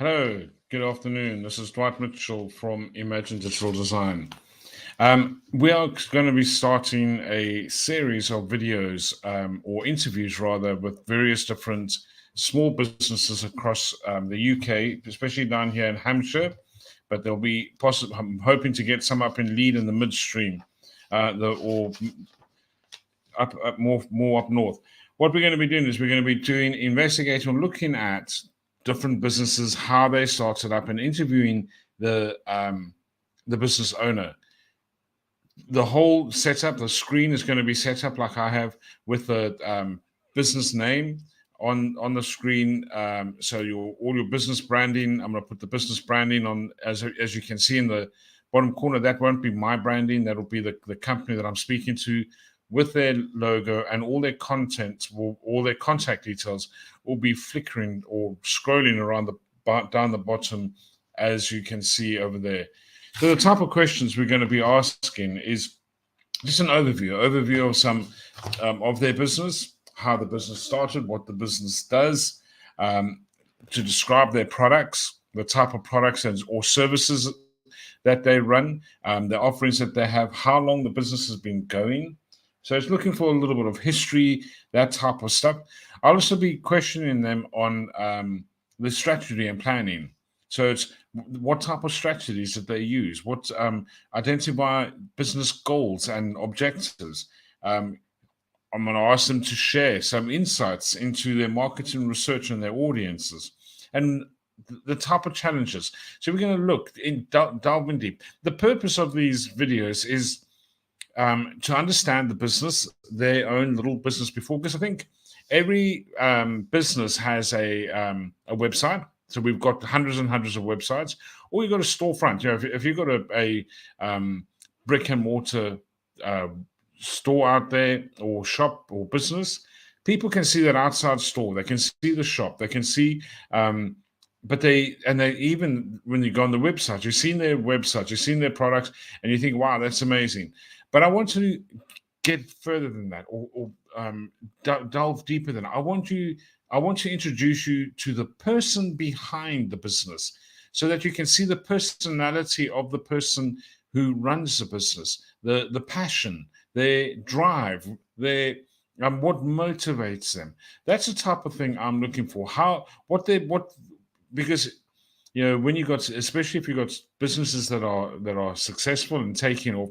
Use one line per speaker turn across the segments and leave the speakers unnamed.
Hello, good afternoon. This is Dwight Mitchell from Imagine Digital Design. We are going to be starting a series of videos or interviews rather with various different small businesses across the UK, especially down here in Hampshire. But there'll be possible. I'm hoping to get some up in Lead in the midstream, or up more up north. What we're going to be doing is we're going to be doing investigating, looking at different businesses, how they started up, and interviewing the business owner. The whole setup, the screen is going to be set up like I have with the business name on the screen. So all your business branding. I'm going to put the business branding on as you can see in the bottom corner. That won't be my branding. That'll be the company that I'm speaking to with their logo, and all their content, all their contact details will be flickering or scrolling around down the bottom, as you can see over there. So the type of questions we're going to be asking is just an overview of some of their business, how the business started, what the business does, to describe their products, the type of products or services that they run, the offerings that they have, how long the business has been going. So it's looking for a little bit of history, that type of stuff. I'll also be questioning them on the strategy and planning. So it's what type of strategies that they use, what identify business goals and objectives. I'm going to ask them to share some insights into their marketing research and their audiences and the type of challenges. So we're going to delve in deep. The purpose of these videos is to understand the business, their own little business before, because I think every business has a website. So we've got hundreds and hundreds of websites, or you've got a storefront. If you've got a brick and mortar store out there, or shop or business, people can see that outside store. They can see the shop. They can see. But they even when you go on the website, you've seen their website, you've seen their products, and you think, wow, that's amazing. But I want to get further than that, or delve deeper than that. I want to introduce you to the person behind the business, so that you can see the personality of the person who runs the business, the passion, their drive, their what motivates them. That's the type of thing I'm looking for. Because when you got, especially if you've got businesses that are successful and taking off,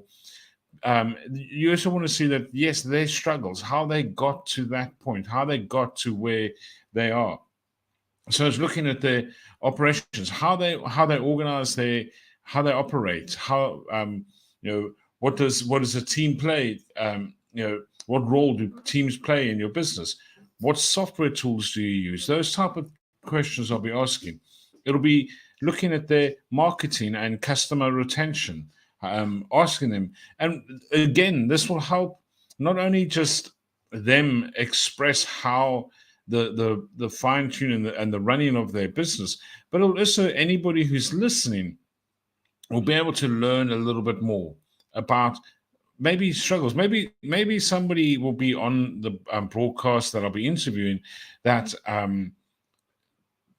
you also want to see that, yes, their struggles, how they got to that point, how they got to where they are. So it's looking at their operations, how they organize how they operate, how what does a team play, what role do teams play in your business, what software tools do you use, those type of questions I'll be asking. It'll be looking at their marketing and customer retention, asking them. And again, this will help not only just them express how the fine tuning and the running of their business, but also anybody who's listening will be able to learn a little bit more about maybe struggles. Maybe somebody will be on the broadcast that I'll be interviewing that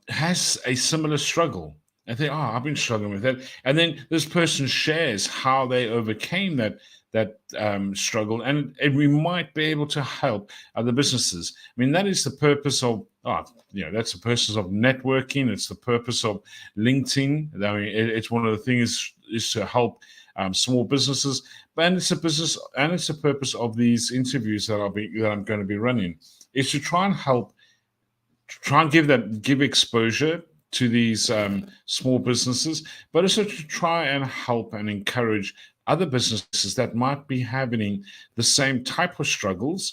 has a similar struggle, and think, I've been struggling with that. And then this person shares how they overcame that struggle, and we might be able to help other businesses. I mean, that is the purpose of that's the purpose of networking. It's the purpose of LinkedIn. I mean, it's one of the things is to help small businesses, and it's the purpose of these interviews that I'm going to be running, is to try and give exposure to these small businesses, but also to try and help and encourage other businesses that might be having the same type of struggles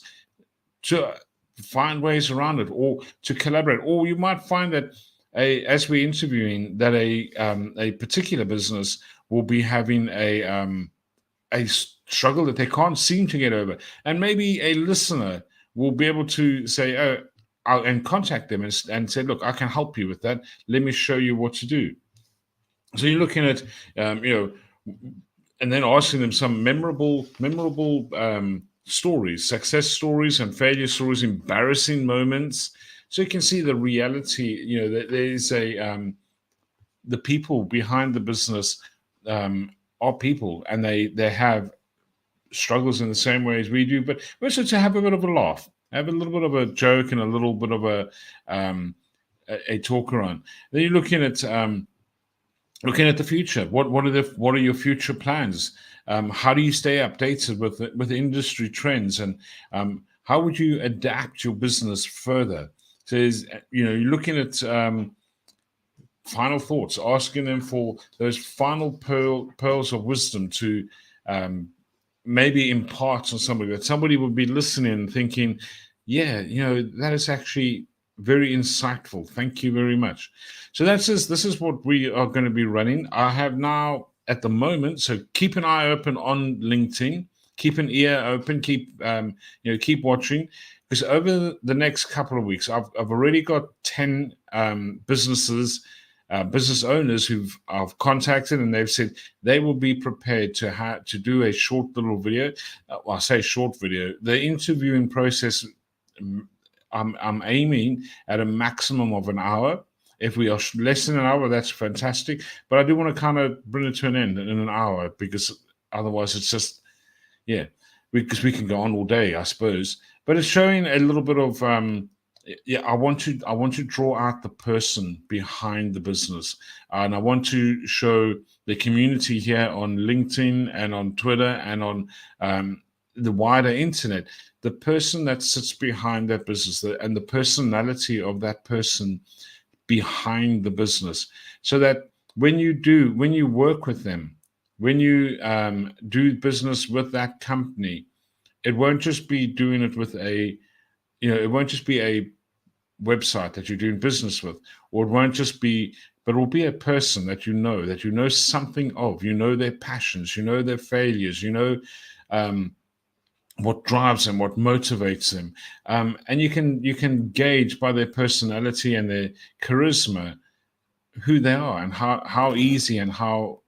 to find ways around it, or to collaborate. Or you might find that as we're interviewing, that a particular business will be having a struggle that they can't seem to get over, and maybe a listener will be able to say, and contact them and say, look, I can help you with that. Let me show you what to do. So you're looking at, and then asking them some memorable stories, success stories and failure stories, embarrassing moments. So you can see the reality, that there is the people behind the business are people, and they have struggles in the same way as we do, but also to have a bit of a laugh, have a little bit of a joke, and a little bit of a talk around. Then you're looking at the future. What are your future plans? How do you stay updated with industry trends, and how would you adapt your business further? So, you're looking at final thoughts, asking them for those final pearls of wisdom to maybe impart on somebody, that somebody would be listening and thinking, yeah, that is actually very insightful. Thank you very much. So this is what we are going to be running. I have now at the moment, so keep an eye open on LinkedIn, keep an ear open, keep keep watching, because over the next couple of weeks, I've already got 10 business owners I've contacted, and they've said they will be prepared to do a short little video. Well, I say short video. The interviewing process, I'm aiming at a maximum of an hour. If we are less than an hour, that's fantastic. But I do want to kind of bring it to an end in an hour, because otherwise it's just, because we can go on all day, I suppose. But it's showing a little bit of, I want to draw out the person behind the business, and I want to show the community here on LinkedIn and on Twitter and on the wider internet, the person that sits behind that business, and the personality of that person behind the business, so that when you work with them, when you do business with that company, it won't just be doing it with it won't just be a website that you're doing business with, or it won't just be, but it will be a person that you know something of, their passions, their failures, what drives them, what motivates them, and you can gauge by their personality and their charisma who they are, and how easy and how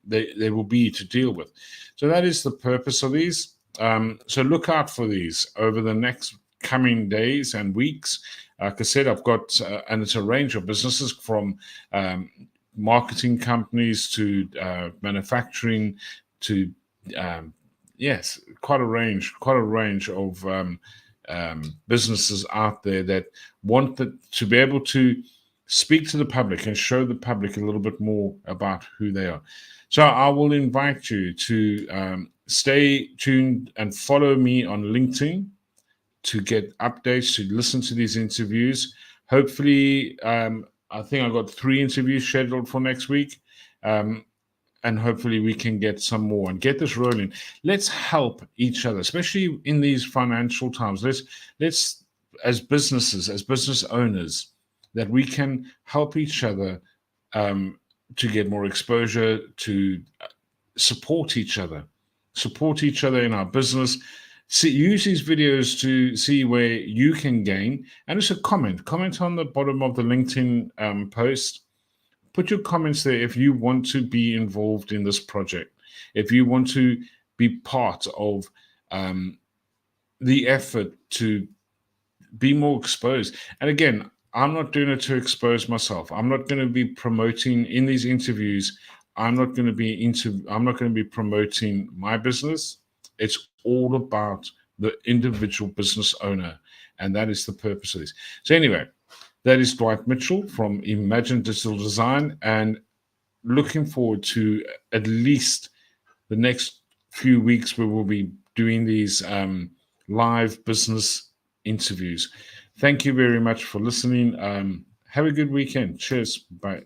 they will be to deal with. So that is the purpose of these. So look out for these over the next coming days and weeks. Like I said, I've got, and it's a range of businesses, from marketing companies to manufacturing to yes, quite a range of businesses out there that want to be able to speak to the public and show the public a little bit more about who they are. So I will invite you to stay tuned and follow me on LinkedIn to get updates, to listen to these interviews. Hopefully, I think I've got 3 interviews scheduled for next week. And hopefully we can get some more and get this rolling. Let's help each other, especially in these financial times. Let's as businesses, as business owners, that we can help each other to get more exposure, to support each other in our business. Use these videos to see where you can gain, and also comment on the bottom of the LinkedIn post. Put your comments there if you want to be involved in this project, if you want to be part of the effort to be more exposed. And again, I'm not doing it to expose myself. I'm not going to be promoting in these interviews. I'm not going to be promoting my business. It's all about the individual business owner, and that is the purpose of this. So anyway, that is Dwight Mitchell from Imagine Digital Design, and looking forward to at least the next few weeks where we'll be doing these live business interviews. Thank you very much for listening. Have a good weekend. Cheers. Bye.